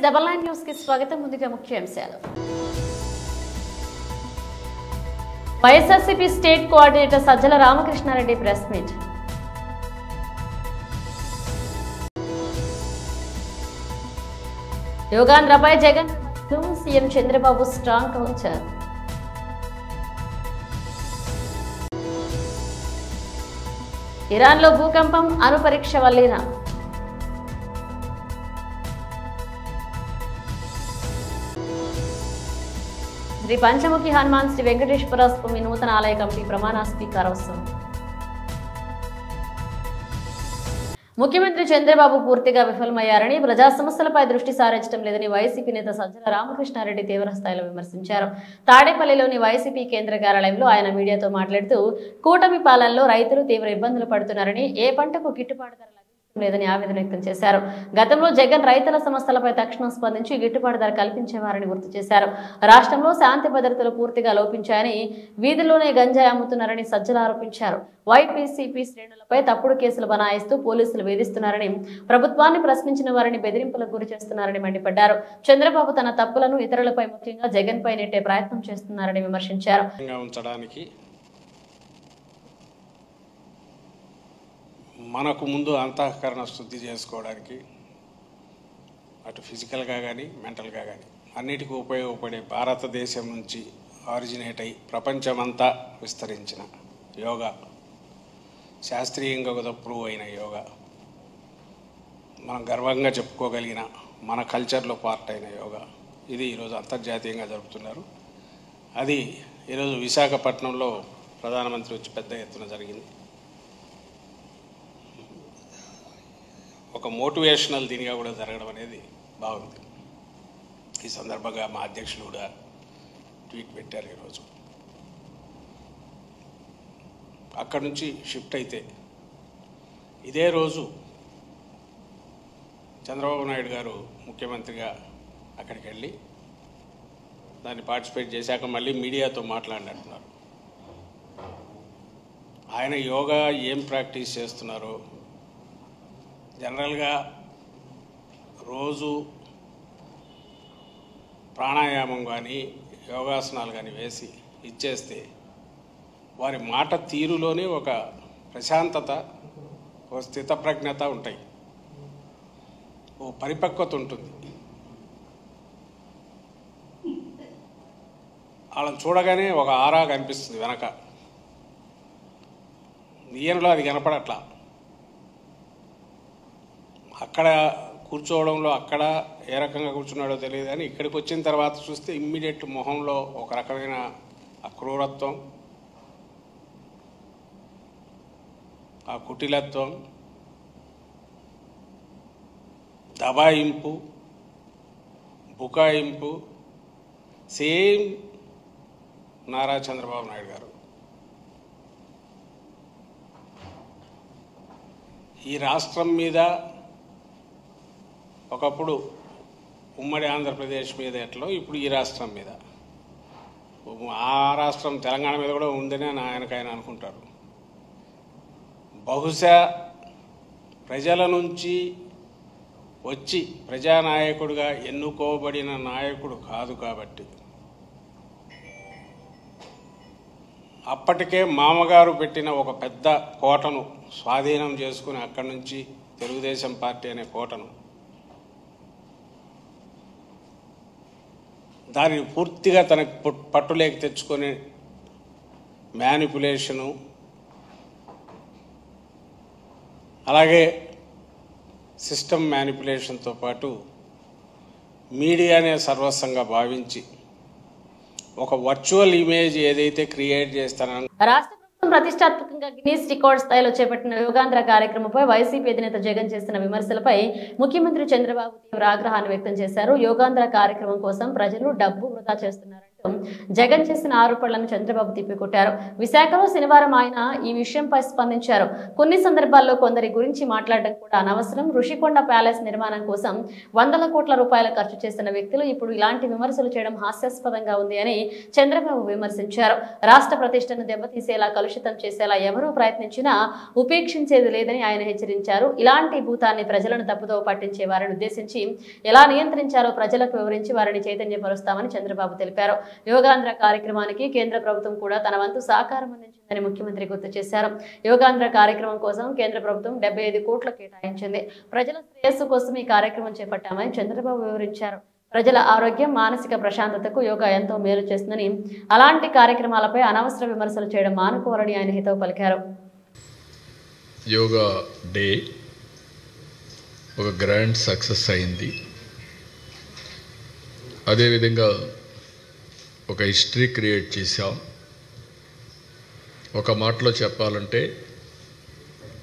99 news కి స్వాగతం. ముందుగా ముఖ్యాంశాలు. YSRCP state coordinator Sajjala Ramakrishna Reddy press meet. యోగాంధ్రపై Jagan CM Chandrababu strong counter. ఇరాన్లో భూకంపం, అణుపరీక్ష వల్లేనా? శ్రీ పంచముఖి హనుమాన్ శ్రీ వెంకటేశ్వర స్వామి నూతన ఆలయ కమిటీ ప్రమాణ స్వీకారోత్సవం. ముఖ్యమంత్రి చంద్రబాబు పూర్తిగా విఫలమయ్యారని, ప్రజా సమస్యలపై దృష్టి సారించడం లేదని వైసీపీ నేత సజ్జల రామకృష్ణారెడ్డి తీవ్రస్థాయిలో విమర్శించారు. తాడేపల్లిలోని వైసీపీ కేంద్ర కార్యాలయంలో ఆయన మీడియాతో మాట్లాడుతూ కూటమి పాలనలో రైతులు తీవ్ర ఇబ్బందులు పడుతున్నారని, ఏ పంటకు గిట్టుబాటు ధర లేదని ఆవేదన వ్యక్తం చేశారు. గతంలో జగన్ రైతుల సమస్యలపై తక్షణం స్పందించి గిట్టుబాటు ధర కల్పించేవారని గుర్తు చేశారు. రాష్ట్రంలో శాంతి భద్రతలు పూర్తిగా లోపించాయని, వీధుల్లోనే గంజాయి అమ్ముతున్నారని సజ్జల ఆరోపించారు. వైపీసీపీ శ్రేణులపై తప్పుడు కేసులు బనాయిస్తూ పోలీసులు వేధిస్తున్నారని, ప్రభుత్వాన్ని ప్రశ్నించిన వారిని బెదిరింపులకు గురి చేస్తున్నారని మండిపడ్డారు. చంద్రబాబు తన తప్పులను ఇతరులపై, ముఖ్యంగా జగన్ పై నెట్టే ప్రయత్నం చేస్తున్నారని విమర్శించారు. మనకు ముందు అంతఃకరణ శుద్ధి చేసుకోవడానికి అటు ఫిజికల్గా కానీ మెంటల్గా కానీ అన్నిటికీ ఉపయోగపడే భారతదేశం నుంచి ఆరిజినేట్ అయి ప్రపంచమంతా విస్తరించిన యోగా, శాస్త్రీయంగా కూడా ప్రూవ్ అయిన యోగా, మనం గర్వంగా చెప్పుకోగలిగిన మన కల్చర్లో పార్ట్ అయిన యోగా, ఇది ఈరోజు అంతర్జాతీయంగా జరుపుతున్నారు. అది ఈరోజు విశాఖపట్నంలో ప్రధానమంత్రి వచ్చి పెద్ద ఎత్తున జరిగింది. ఒక మోటివేషనల్ దీనిగా కూడా జరగడం అనేది బాగుంది. ఈ సందర్భంగా మా అధ్యక్షులు కూడా ట్వీట్ పెట్టారు. ఈరోజు అక్కడి నుంచి షిఫ్ట్ అయితే ఇదే రోజు చంద్రబాబు నాయుడు గారు ముఖ్యమంత్రిగా అక్కడికి వెళ్ళి దాన్ని పార్టిసిపేట్ చేశాక మళ్ళీ మీడియాతో మాట్లాడినట్టున్నారు. ఆయన యోగా ఏం ప్రాక్టీస్ చేస్తున్నారో, జనరల్గా రోజు ప్రాణాయామం కానీ యోగాసనాలు కానీ వేసి ఇచ్చేస్తే వారి మాట తీరులోనే ఒక ప్రశాంతత, ఓ స్థితప్రజ్ఞత ఉంటాయి, ఓ పరిపక్వత ఉంటుంది. వాళ్ళని చూడగానే ఒక ఆరా కనిపిస్తుంది వెనక. ఈయనలో అది కనపడట్లా. అక్కడ కూర్చోవడంలో అక్కడ ఏ రకంగా కూర్చున్నాడో తెలియదు, కానీ ఇక్కడికి వచ్చిన తర్వాత చూస్తే ఇమ్మీడియట్ మొహంలో ఒక రకమైన అక్రూరత్వం, ఆ కుటిలత్వం, దబాయింపు, బుకాయింపు సేమ్ నారా చంద్రబాబు నాయుడు గారు. ఈ రాష్ట్రం మీద ఒకప్పుడు ఉమ్మడి ఆంధ్రప్రదేశ్ మీద ఎట్లో ఇప్పుడు ఈ రాష్ట్రం మీద, ఆ రాష్ట్రం తెలంగాణ మీద కూడా ఉందని ఆయనకైనా అనుకుంటారు. బహుశా ప్రజల నుంచి వచ్చి ప్రజానాయకుడిగా ఎన్నుకోబడిన నాయకుడు కాదు కాబట్టి అప్పటికే మామగారు పెట్టిన ఒక పెద్ద కోటను స్వాధీనం చేసుకుని అక్కడి నుంచి తెలుగుదేశం పార్టీ అనే కోటను దానిని పూర్తిగా తనకు పట్టులేకి తెచ్చుకొని మ్యానిపులేషను, అలాగే సిస్టమ్ మ్యానిపులేషన్తో పాటు మీడియానే సర్వస్వంగా భావించి ఒక వర్చువల్ ఇమేజ్ ఏదైతే క్రియేట్ చేస్తానని ప్రతిష్టాత్మకంగా గిన్నీస్ రికార్డ్ స్థాయిలో చేపట్టిన యోగాంధ్ర కార్యక్రమంపై వైసీపీ అధినేత జగన్ చేస్తున్న విమర్శలపై ముఖ్యమంత్రి చంద్రబాబు తీవ్ర ఆగ్రహాన్ని వ్యక్తం చేశారు. యోగాంధ్ర కార్యక్రమం కోసం ప్రజలు డబ్బు వృధా చేస్తున్నారంటూ జగన్ చేసిన ఆరోపణలను చంద్రబాబు తిప్పికొట్టారు. విశాఖలో శనివారం ఆయన ఈ విషయంపై స్పందించారు. కొన్ని సందర్భాల్లో కొందరి గురించి మాట్లాడడం కూడా అనవసరం. ఋషికొండ ప్యాలెస్ నిర్మాణం కోసం వందల కోట్ల రూపాయలు ఖర్చు చేస్తున్న వ్యక్తులు ఇప్పుడు ఇలాంటి విమర్శలు చేయడం హాస్యాస్పదంగా ఉంది అని చంద్రబాబు విమర్శించారు. రాష్ట్ర ప్రతిష్టను దెబ్బతీసేలా, కలుషితం చేసేలా ఎవరూ ప్రయత్నించినా ఉపేక్షించేది లేదని ఆయన హెచ్చరించారు. ఇలాంటి భూతాన్ని ప్రజలను తప్పుదో పట్టించే వారిని ఉద్దేశించి ఎలా నియంత్రించారో ప్రజలకు వివరించి వారిని చైతన్యపరుస్తామని చంద్రబాబు తెలిపారు. యోగాంధ్ర కార్యక్రమానికి కేంద్ర ప్రభుత్వం కూడా తన వంతు సహకారం అందించిందని ముఖ్యమంత్రి గుర్తు చేశారు. యోగాంధ్ర కార్యక్రమం కోసం కేంద్ర ప్రభుత్వం 75 కోట్లు కేటాయించింది. ప్రజల శ్రేయస్సు కోసం ఈ కార్యక్రమం చేపట్టామని చంద్రబాబు వివరించారు. ప్రజల ఆరోగ్యం, మానసిక ప్రశాంతతకు యోగా ఎంతో మేలు చేస్తుందని, అలాంటి కార్యక్రమాలపై అనవసర విమర్శలు చేయడం మానుకోవాలని ఆయన హితవు పలికారు. యోగా డే ఒక గ్రాండ్ సక్సెస్ అయింది. అదేవిధంగా ఒక హిస్టరీ క్రియేట్ చేశాం. ఒక మాటలో చెప్పాలంటే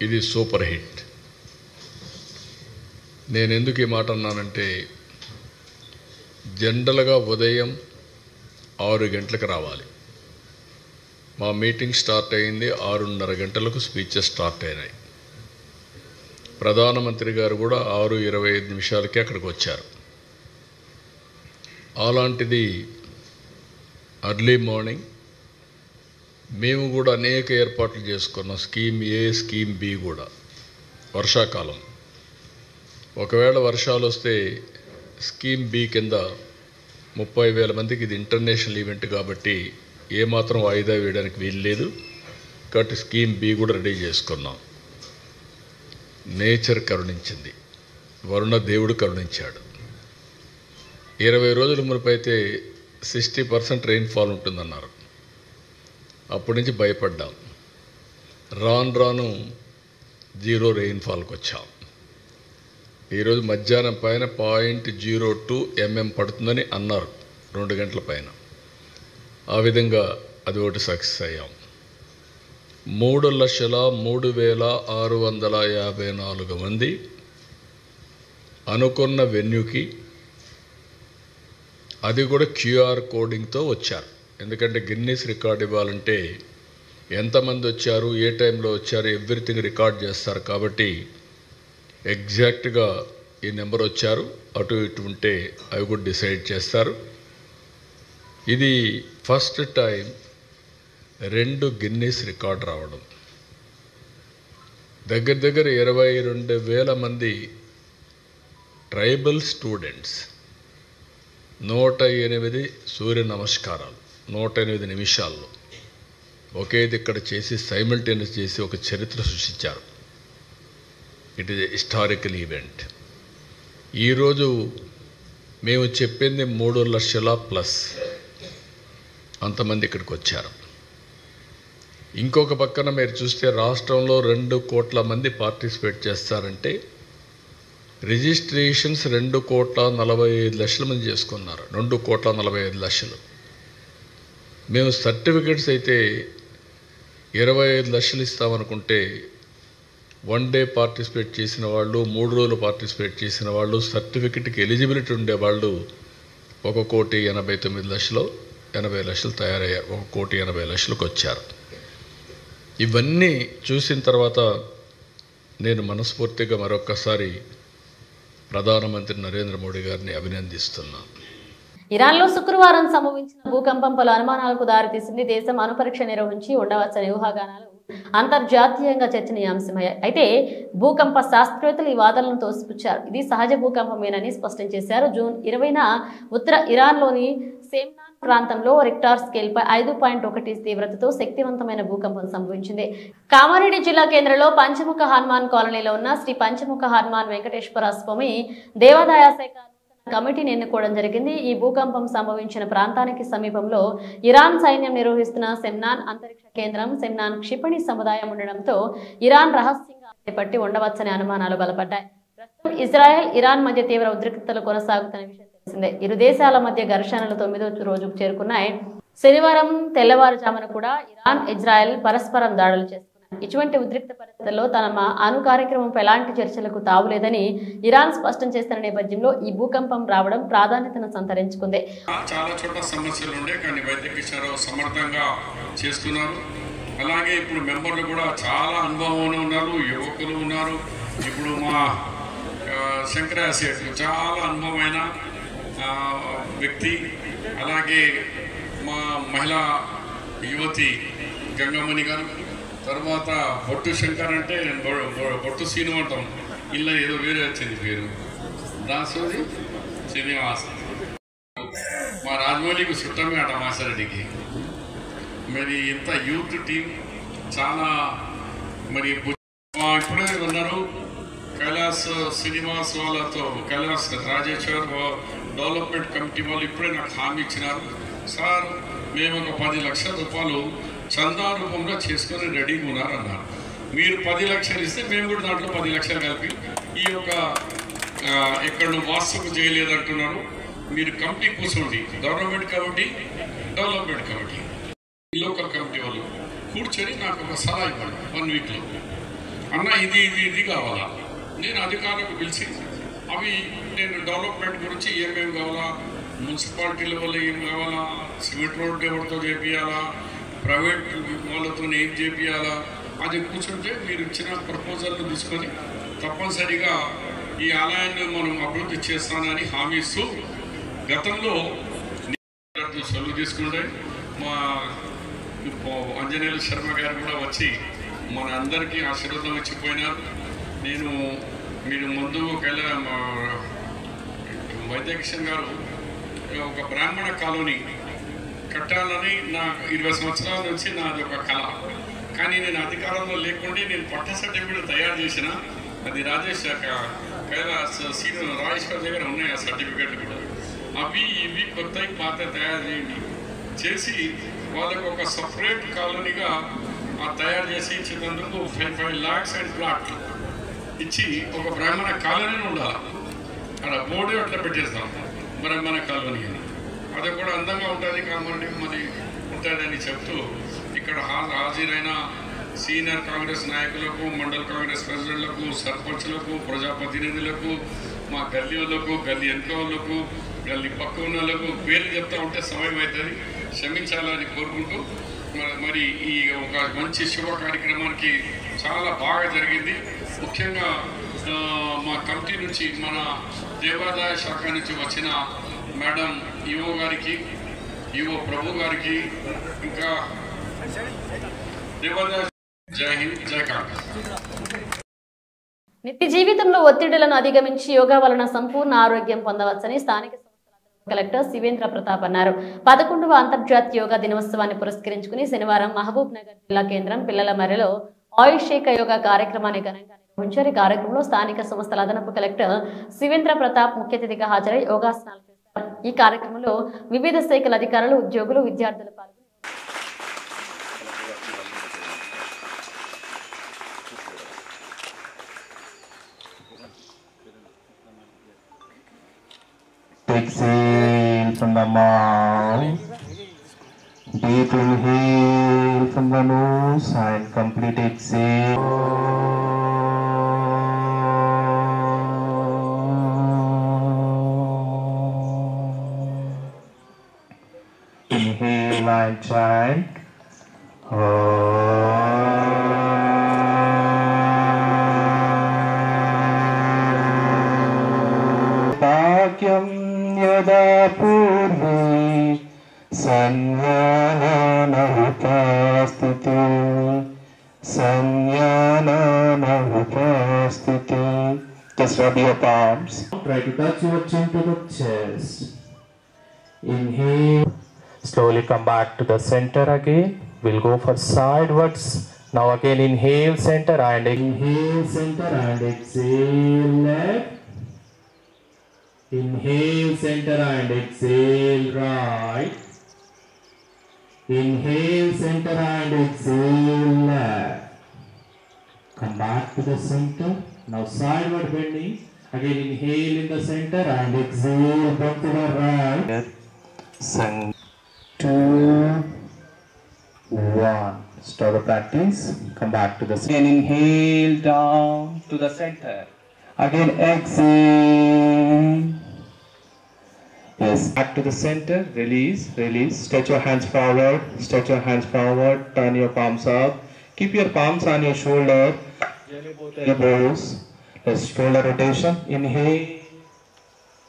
ఇది సూపర్ హిట్. నేను ఎందుకు ఈ మాట అన్నానంటే, జనరల్గా ఉదయం 6 గంటలకు రావాలి. మా మీటింగ్ స్టార్ట్ అయింది 6:30 గంటలకు స్పీచెస్ స్టార్ట్ అయినాయి. ప్రధానమంత్రి గారు కూడా 6:25 అక్కడికి వచ్చారు. అలాంటిది అర్లీ మార్నింగ్ మేము కూడా అనేక ఏర్పాట్లు చేసుకున్నాం. స్కీమ్ ఏ, స్కీమ్ బి కూడా. వర్షాకాలం, ఒకవేళ వర్షాలు వస్తే స్కీమ్ బి కింద 30,000 మందికి ఇది ఇంటర్నేషనల్ ఈవెంట్ కాబట్టి ఏమాత్రం వాయిదా వేయడానికి వీలు లేదు. కాబట్టి స్కీమ్ బి కూడా రెడీ చేసుకున్నాం. నేచర్ కరుణించింది, వరుణ దేవుడు కరుణించాడు. 20 రోజుల మునుపైతే 60% రెయిన్ఫాల్ ఉంటుందన్నారు. అప్పటి నుంచి భయపడ్డాం. రాను రాను 0 రెయిన్ఫాల్కి వచ్చాం. ఈరోజు మధ్యాహ్నం పైన 0.02 mm పడుతుందని అన్నారు 2 గంటల పైన. ఆ విధంగా అది ఒకటి సక్సెస్ అయ్యాం. 3,03,654 మంది అనుకున్న వెన్యూకి, అది కూడా క్యూఆర్ కోడింగ్తో వచ్చారు. ఎందుకంటే గిన్నీస్ రికార్డ్ ఇవ్వాలంటే ఎంతమంది వచ్చారు, ఏ టైంలో వచ్చారు, ఎవ్రీథింగ్ రికార్డ్ చేస్తారు. కాబట్టి ఎగ్జాక్ట్గా ఈ నెంబర్ వచ్చారు, అటు ఇటు ఉంటే అవి కూడా డిసైడ్ చేస్తారు. ఇది ఫస్ట్ టైం 2 గిన్నీస్ రికార్డ్ రావడం. దగ్గర 22,000 మంది ట్రైబల్ స్టూడెంట్స్ 108 సూర్య నమస్కారాలు 108 నిమిషాల్లో ఒకే ఇక్కడ చేసి సైమల్టేనియస్ చేసి ఒక చరిత్ర సృష్టించారు. It is historical event. ఈరోజు మేము చెప్పింది 3 లక్షల ప్లస్ అంతమంది ఇక్కడికి వచ్చారు. ఇంకొక పక్కన మీరు చూస్తే రాష్ట్రంలో 2 కోట్ల మంది పార్టిసిపేట్ చేస్తారంటే రిజిస్ట్రేషన్స్ 2,45,00,000 మంది చేసుకున్నారు. 2,45,00,000. మేము సర్టిఫికెట్స్ అయితే 25 లక్షలు ఇస్తామనుకుంటే 1 డే పార్టిసిపేట్ చేసిన వాళ్ళు, 3 రోజులు పార్టిసిపేట్ చేసిన వాళ్ళు, సర్టిఫికెట్కి ఎలిజిబిలిటీ ఉండేవాళ్ళు 1,89,00,000, 80 లక్షలు తయారయ్యారు. 1,80,00,000కి వచ్చారు. ఇవన్నీ చూసిన తర్వాత నేను మనస్ఫూర్తిగా మరొక్కసారి ప్రధానమంత్రి నరేంద్ర మోడీ గారిని అభినందిస్తున్నాను. ఇరాన్లో శుక్రవారం సంభవించిన భూకంపం పలు అనుమానాలకు దారితీసింది. దేశం అణుపరీక్ష నిర్వహించి ఉండవచ్చని ఊహాగానాలు అంతర్జాతీయంగా చర్చనీయాంశమయ్యాయి. అయితే భూకంప శాస్త్రవేత్తలు ఈ వాదనలను తోసిపుచ్చారు. ఇది సహజ భూకంపమేనని స్పష్టం చేశారు. జూన్ 20న ఉత్తర ఇరాన్లోని సెమ్నాన్ ప్రాంతంలో రిక్టార్ స్కేల్పై 5.1 తీవ్రతతో శక్తివంతమైన భూకంపం సంభవించింది. కామారెడ్డి జిల్లా కేంద్రంలో పంచముఖ హనుమాన్ కాలనీలో ఉన్న శ్రీ పంచముఖ హనుమాన్ వెంకటేశ్వర స్వామి దేవాదాయ శాఖ కమిటీని ఎన్నుకోవడం జరిగింది. ఈ భూకంపం సంభవించిన ప్రాంతానికి సమీపంలో ఇరాన్ సైన్యం నిర్వహిస్తున్న సెమ్నాన్ అంతరిక్ష కేంద్రం, సెమ్నాన్ క్షిపణి సముదాయం ఉండడంతో ఇరాన్ రహస్యంగా చేపట్టి ఉండవచ్చనే అనుమానాలు బలపడ్డాయి. ప్రస్తుతం ఇజ్రాయెల్, ఇరాన్ మధ్య తీవ్ర ఉద్రిక్తతలు కొనసాగుతున్న విషయం తెలిసిందే. ఇరు దేశాల మధ్య ఘర్షణలు 9వ రోజుకు చేరుకున్నాయి. శనివారం తెల్లవారుజామున కూడా ఇరాన్, ఇజ్రాయెల్ పరస్పరం దాడులు చేసుకున్నాయి. ఇటువంటి ఉద్రిక్త పరిస్థితుల్లో తమ అణు కార్యక్రమంపై ఎలాంటి చర్చలకు తావులేదని ఇరాన్ స్పష్టం చేస్తున్న నేపథ్యంలో ఈ భూకంపం రావడం ప్రాధాన్యతను సంతరించుకుంది. చాలా చోట్ల సమస్యలు ఉండే కానీ వైద్యకీయ సమర్థంగా చేస్తున్నారు. అలాగే ఇప్పుడు మెంబర్లు కూడా చాలా అనుభవం ఉన్నారు, యువకులు ఉన్నారు. ఇప్పుడు మా శంకరయ్య సేఠ్ చాలా అనుభవమైన వ్యక్తి, అలాగే మా మహిళా యువతి గంగమణి గారు, తర్వాత బొట్టు శంకర్ అంటే బొట్టు సీను అంటాం, ఇలా ఏదో వేరే వచ్చింది పేరు, దాసోది శ్రీనివాస్, మా రాజమౌళికి చుట్టమే అట మాసారెడ్డికి. మరి ఇంత యూత్ టీం చాలా మరి ఇప్పుడే ఉన్నారు. కైలాస్ శ్రీనివాస్ వాళ్ళతో కైలాస్ రాజేశ్వర్ డెవలప్మెంట్ కమిటీ వాళ్ళు ఇప్పుడే నాకు హామీ ఇచ్చినారు. సార్ మేము ఒక 10 లక్షల రూపాయలు చందా రూపంలో చేసుకొని రెడీగా ఉన్నారన్నారు. మీరు 10 లక్షలు ఇస్తే మేము కూడా దాంట్లో 10 లక్షలు కలిపి ఈ యొక్క ఇక్కడ వాస్తవం చేయలేదంటున్నారు. మీరు కమిటీ కూర్చోండి, government committee, development committee, local committee వాళ్ళు కూర్చొని నాకు ఒక సలహా ఇవ్వండి 1 వీక్లో. అన్న ఇది కావాలా, నేను అధికారులకు పిలిచి అవి నేను డెవలప్మెంట్ గురించి ఏమేమి కావాలా, మున్సిపాలిటీ లెవెల్లో ఏం కావాలా, సిమెంట్ రోడ్ ఎవరితో చేపియాలా, ప్రైవేట్ వాళ్ళతో ఏం చేపియాలా, అది కూర్చుంటే మీరు ఇచ్చిన ప్రపోజల్ను తీసుకొని తప్పనిసరిగా ఈ ఆలయాన్ని మనం అభివృద్ధి చేస్తానని హామీ ఇస్తూ గతంలో సెలవు తీసుకుంటే మా ఆంజనేయులు శర్మ గారు కూడా వచ్చి మన అందరికీ ఆశీర్వాదం ఇచ్చిపోయినారు. మీరు ముందు వైద్యకిషన్ గారు ఒక బ్రాహ్మణ కాలనీ కట్టాలని నా 20 సంవత్సరాల నుంచి నాది ఒక కళ. కానీ నేను అధికారంలో లేకుండా నేను పట్ట సర్టిఫికేట్ తయారు చేసిన, అది రాజేష్ కైలాస్ సీను రాజేశ్వర్ దగ్గర ఉన్నాయి ఆ సర్టిఫికేట్లు కూడా. అవి ఇవి కొత్తవి పాత తయారు చేసి వాళ్ళకు ఒక సపరేట్ కాలనీగా తయారు చేసి ఇచ్చినందుకు 5 lakhs అండ్ ప్లాట్లు ఇచ్చి ఒక బ్రాహ్మణ కాలనీ ఉండాలి. అక్కడ బోర్డు అట్లా పెట్టేస్తాం బ్రాహ్మణ కాలనీ అని. అది కూడా అందంగా ఉంటుంది కాబట్టి మరి ఉంటుందని చెప్తూ ఇక్కడ హాజరైన సీనియర్ కాంగ్రెస్ నాయకులకు, మండల కాంగ్రెస్ ప్రెసిడెంట్లకు, సర్పంచ్లకు, ప్రజాప్రతినిధులకు, మా గల్లీ వాళ్ళకు, గల్లీ వెనుక వాళ్ళకు, గల్లీ పక్క ఉన్న వాళ్ళకు పేర్లు చెప్తా ఉంటే సమయం అవుతుంది, క్షమించాలని కోరుకుంటూ మరి ఈ ఒక మంచి శుభ కార్యక్రమానికి చాలా బాగా జరిగింది. ముఖ్యంగా మా కమిటీ నుంచి మన దేవాదాయ శాఖ నుంచి వచ్చిన మేడం ఈవో గారికి, ఈవో ప్రభు గారికి, ఇంకా దేవాదాయ జై హింద్, జై కాంగ్రెస్. నిత్య జీవితంలో ఒత్తిడులను అధిగమించి యోగా వలన సంపూర్ణ ఆరోగ్యం పొందవచ్చని స్థానిక కలెక్టర్ శివేంద్ర ప్రతాప్ అన్నారు. 11వ అంతర్జాతీయ యోగా దినోత్సవాన్ని పురస్కరించుకుని శనివారం మహబూబ్ నగర్ జిల్లా కేంద్రం పిల్లల మర్రిలో ఆయుషేక యోగా కార్యక్రమాన్ని ఘనంగా నిర్వహించారు. కార్యక్రమంలో స్థానిక సంస్థల అదనపు కలెక్టర్ శివేంద్ర ప్రతాప్ ముఖ్య అతిథిగా హాజరై యోగాసనాలు చేశారు. ఈ కార్యక్రమంలో వివిధ శాఖల అధికారులు, ఉద్యోగులు, విద్యార్థులు పాల్గొన్నారు. Exhale from the mouth, deep inhale from the nose and complete exhale. Inhale and chant. Bhagyam yada purve sanyana upastite Just rub your palms. Try to touch your chin to the chest. Inhale. Slowly come back to the center again. We'll go for sidewards. Now again inhale center and exhale left. Inhale center and exhale right. Inhale center and exhale left. Come back to the center. Now sideward bending. Again inhale in the center and exhale back to the right. Sang 2, 1. Stop the practice. Come back to the center. And inhale down to the center. Again exhale. Yes, back to the center. Release, release. Stretch your hands forward. Stretch your hands forward. Turn your palms up. Keep your palms on your shoulder. Jelly both elbows. Let's shoulder rotation. Inhale.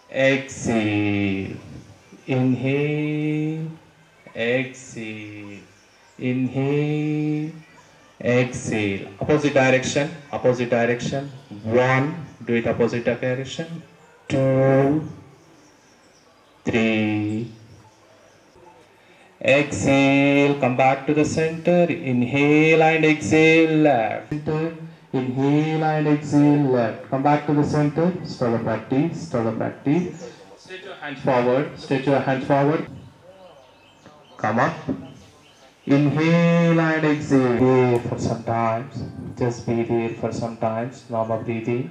Exhale. Inhale. Exhale. Inhale. Exhale. Opposite direction. Opposite direction. 1. Do it opposite direction. 2. 3. Exhale. Come back to the center. Inhale and exhale left. Center. Inhale and exhale left. Come back to the center. Start the practice. Start the practice. Stretch your hands forward. Stretch your hands forward. Come up. Inhale and exhale. There for some times. Just be there for some times. Normal breathing.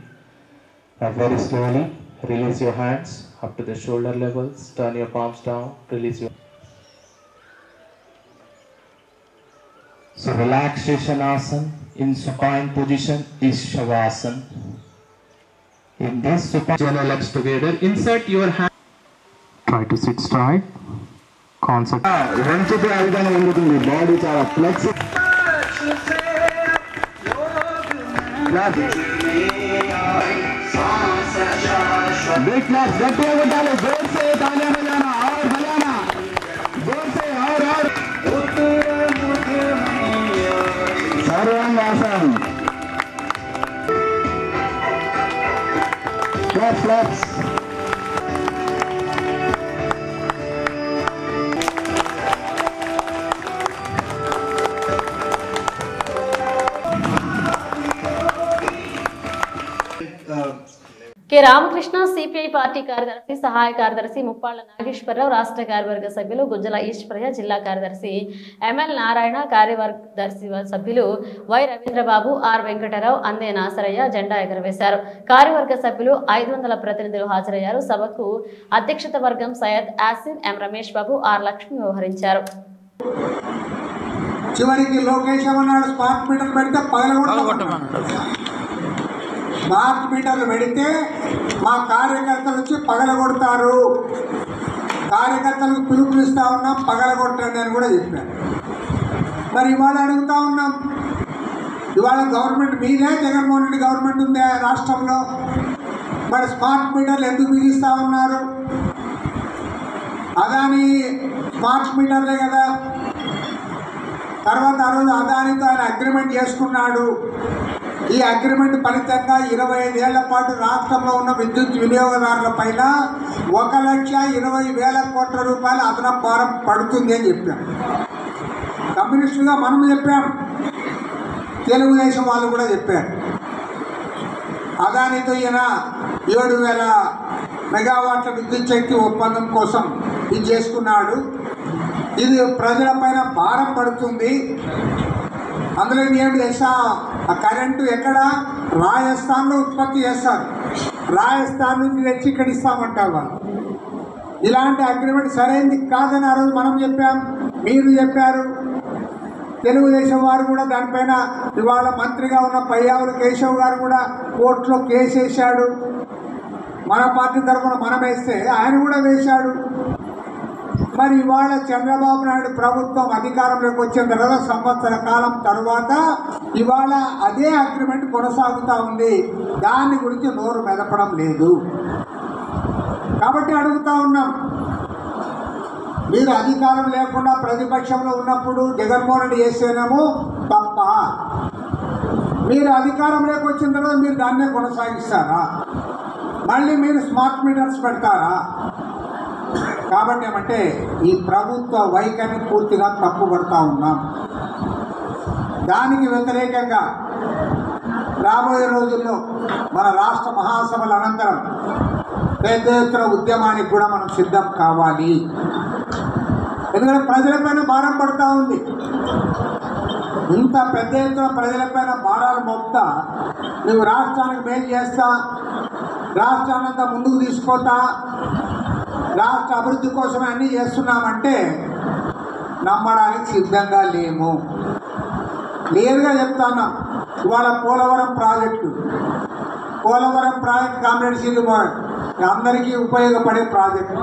Now very slowly release your hands up to the shoulder levels. Turn your palms down. Release your. So relaxation asana in supine position is shavasana. In this supine, join legs together. Insert your hand. Try to sit straight. Concept. Body chala flexible. Big claps. गट्टे उठाले जोर से तालियां बजाना और बजाना जोर से और sarvangasana claps. K Ramakrishna CPI party కార్యదర్శి సహాయ కార్యదర్శి ముప్పాళ్ల నాగేశ్వరరావు రాష్ట్ర కార్యవర్గ సభ్యులు గుజ్జల ఈశ్వరయ్య జిల్లా కార్యదర్శి ఎంఎల్ నారాయణ కార్యవర్గదర్శి సభ్యులు వై రవీంద్రబాబు ఆర్ వెంకటరావు అందే నాసరయ్య జెండా ఎగరవేశారు. కార్యవర్గ సభ్యులు 500 ప్రతినిధులు హాజరయ్యారు. సభకు అధ్యక్షత వర్గం సయ్యద్ ఆసిన్ ఎం రమేష్ బాబు ఆర్ లక్ష్మి వ్యవహరించారు. చివరికి లోకేష్ అన్నాడు స్మార్ట్ మీటర్ పెడితే స్మార్ట్ మీటర్లు పెడితే మా కార్యకర్తలు వచ్చి పగలగొడతారు, కార్యకర్తలకు పిలుపునిస్తా ఉన్నాం పగలగొట్టండి అని కూడా చెప్పారు. మరి ఇవాళ అడుగుతా ఉన్నాం, ఇవాళ గవర్నమెంట్ మీదే జగన్మోహన్ రెడ్డి గవర్నమెంట్ ఉందే రాష్ట్రంలో, మరి స్మార్ట్ మీటర్లు ఎందుకు బిగిస్తూ ఉన్నారు? అదాని స్మార్ట్ మీటర్లే కదా. తర్వాత ఆ రోజు అదానితో ఆయన అగ్రిమెంట్ చేసుకున్నాడు. ఈ అగ్రిమెంట్ ఫలితంగా 25 ఏళ్ల పాటు రాష్ట్రంలో ఉన్న విద్యుత్ వినియోగదారుల పైన 1,20,000 కోట్ల రూపాయల అదనపు భారం పడుతుంది అని చెప్పాం. కమ్యూనిస్టులుగా మనం చెప్పాం, తెలుగుదేశం వాళ్ళు కూడా చెప్పారు. అదానితో ఈయన 7,000 మెగావాట్ల విద్యుత్ శక్తి ఒప్పందం కోసం ఇది చేసుకున్నాడు. ఇది ప్రజలపైన భారం పడుతుంది. అందులో ఏమి తెలుసా, ఆ కరెంటు ఎక్కడ రాజస్థాన్లో ఉత్పత్తి చేస్తారు, రాజస్థాన్ నుంచి తెచ్చి ఇక్కడ ఇస్తామంటారు వాళ్ళు. ఇలాంటి అగ్రిమెంట్ సరైనది కాదని ఆ రోజు మనం చెప్పాం, మీరు చెప్పారు. తెలుగుదేశం వారు కూడా దానిపైన ఇవాళ మంత్రిగా ఉన్న పయ్యావుల కేశవ్ గారు కూడా కోర్టులో కేసు వేశాడు. మన పార్టీ తరఫున మనం వేస్తే ఆయన కూడా వేశాడు. మరి ఇవాళ చంద్రబాబు నాయుడు ప్రభుత్వం అధికారంలోకి వచ్చిన తర్వాత సంవత్సర కాలం తర్వాత ఇవాళ అదే అగ్రిమెంట్ కొనసాగుతూ ఉంది. దాని గురించి నోరు మెదపడం లేదు. కాబట్టి అడుగుతూ ఉన్నాం, మీరు అధికారం లేకుండా ప్రతిపక్షంలో ఉన్నప్పుడు జగన్మోహన్ రెడ్డి చేస్తేనేమో తప్ప, మీరు అధికారంలోకి వచ్చిన తర్వాత మీరు దాన్నే కొనసాగిస్తారా? మళ్ళీ మీరు స్మార్ట్ మీటర్స్ పెడతారా? కాబట్టి ఏమంటే ఈ ప్రభుత్వ వైఖరిని పూర్తిగా తప్పుపడతా ఉన్నాం. దానికి వ్యతిరేకంగా రాబోయే రోజుల్లో మన రాష్ట్ర మహాసభల అనంతరం పెద్ద ఎత్తున ఉద్యమానికి కూడా మనం సిద్ధం కావాలి. ఎందుకంటే ప్రజలపైన భారం పడుతూ ఉంది. ఇంత పెద్ద ఎత్తున ప్రజలపైన భారాలు మోపుతా, నువ్వు రాష్ట్రానికి మేలు చేస్తా, రాష్ట్రాన్నంతా ముందుకు తీసుకుపోతా, రాష్ట్ర అభివృద్ధి కోసమే అన్నీ చేస్తున్నామంటే నమ్మడానికి సిద్ధంగా లేము. క్లియర్గా చెప్తాను. ఇవాళ పోలవరం ప్రాజెక్టు కామ్రేడ్ సింధుమోహన్ అందరికీ ఉపయోగపడే ప్రాజెక్టు.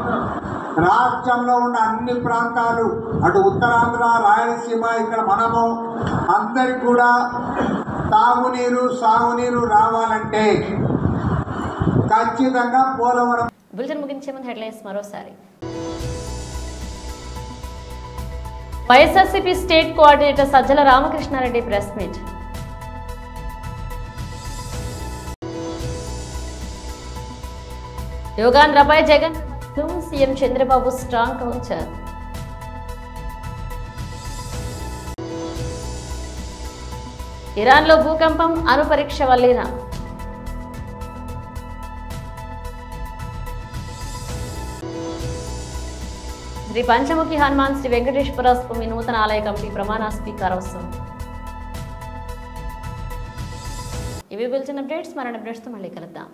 రాష్ట్రంలో ఉన్న అన్ని ప్రాంతాలు, అటు ఉత్తరాంధ్ర, రాయలసీమ, ఇక్కడ మనము అందరికి కూడా తాగునీరు, సాగునీరు రావాలంటే ఖచ్చితంగా పోలవరం. బులెటిన్ ముగించే ముందు హెడ్లైన్స్ మరోసారి. YSRCP state coordinator Sajjala Ramakrishna Reddy press meet. యోగాంధ్రపై Jagan CM Chandrababu strong counter. ఇరాన్లో భూకంపం, అణుపరీక్ష వల్లేనా? శ్రీ పంచముఖి హనుమాన్ శ్రీ వెంకటేశ్వర స్వామి నూతన ఆలయ కమిటీ ప్రమాణ స్వీకారోత్సవం. ఇవి బులెటిన్ అప్డేట్స్. మరిన్ని అప్డేట్స్తో మళ్ళీ కలుద్దాం.